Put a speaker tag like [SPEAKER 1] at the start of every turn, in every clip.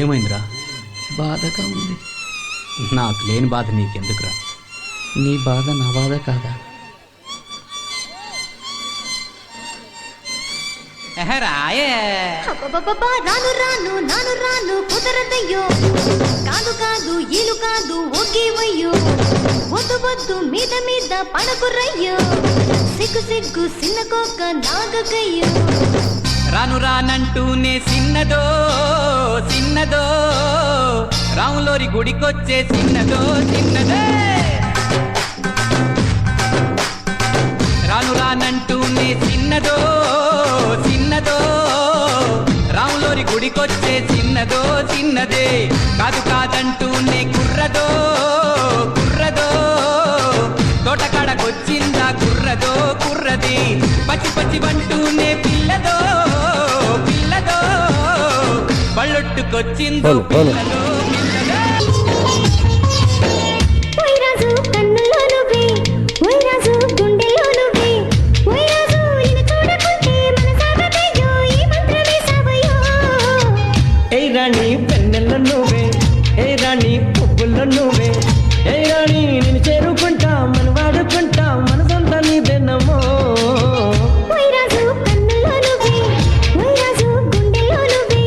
[SPEAKER 1] ఏమైందిరా?
[SPEAKER 2] బాధగా ఉంది.
[SPEAKER 1] నాకు లేని బాధ నీకెందుకురా?
[SPEAKER 2] నీ బాధ నా బాధ కాదా?
[SPEAKER 3] రాను రాను నాను రాను కుదరదయ్యో, కాదు కాదు ఈలు కాదు ఒకేవయ్యో, వద్దు వద్దు మీద మీద పడకురయ్యో, సిగ్గు సిగ్గు సిన్నకోక నాగకయ్యో.
[SPEAKER 4] రాను రానంటూనే చిన్నదో చిన్నదో, రాములోరి గుడికొచ్చే చిన్నదో చిన్నదే. రాను రానంటూనే చిన్నదో చిన్నదో, రాములోరి గుడికొచ్చే చిన్నదో చిన్నదే. కాదు కాదంటూనే కుర్రదో కుర్రదో, తోటకాడకొచ్చిందా కుర్రదో కుర్రది. పచ్చి పచ్చి వంటూనే పిల్లదో పిల్లదో, పళ్ళొట్టుకొచ్చిందో పిల్లదో పిల్లదో.
[SPEAKER 3] ఓయ్ రాజు కన్నుల్లో నువ్వే, ఓయ్ రాజు గుండెల్లో నువ్వే, ఓయ్ రాజు నిన్ను చూడకుంటే మనసాగదయ్యో, ఈ మంత్రమే సావయ్యో.
[SPEAKER 5] ఏ రాణి పెన్నెల్లో నువ్వే, ఏ రాణి పువ్వుల్లో నువ్వే, ఏ రాణి నేను చేరుకుంటా మన వాడుకుంటా మన సొంత నీదేనమ్మో.
[SPEAKER 3] ఓయ్ రాజు కన్నుల్లో నువ్వే, ఓయ్ రాజు గుండెల్లో నువ్వే.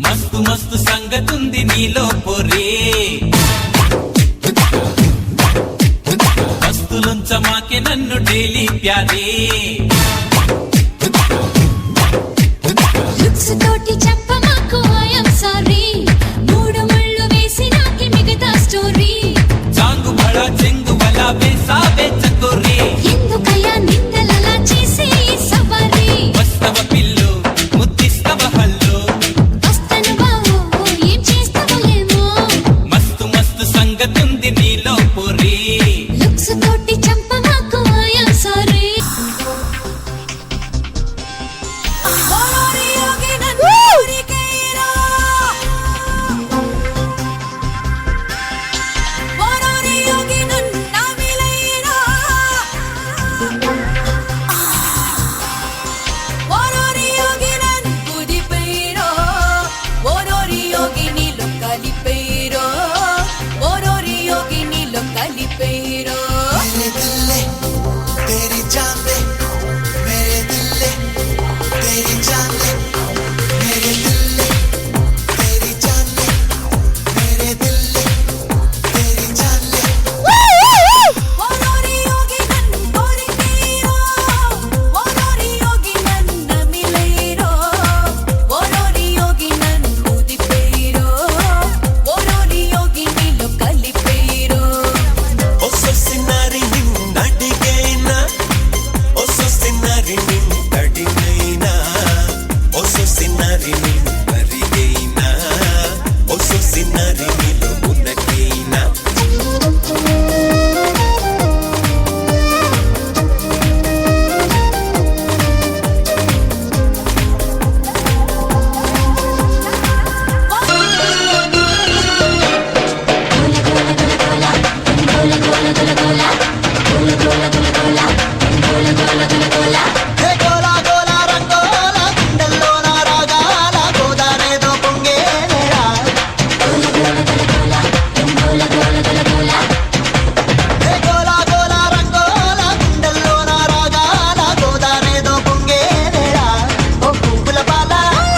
[SPEAKER 4] మస్తు మస్తు సంగతుంది నీలో పొరే, మస్తులుంచమాకే నన్ను డైలీ ప్యారే.
[SPEAKER 6] లుక్స్ తోటి చెప్పమాకు ఐఎమ్ సారీ, మూడు ముళ్ళు వేసి నాకి మిగతా స్టోరీ.
[SPEAKER 4] చాంగు బడా చెంగు బలా వేసావే చకోరే,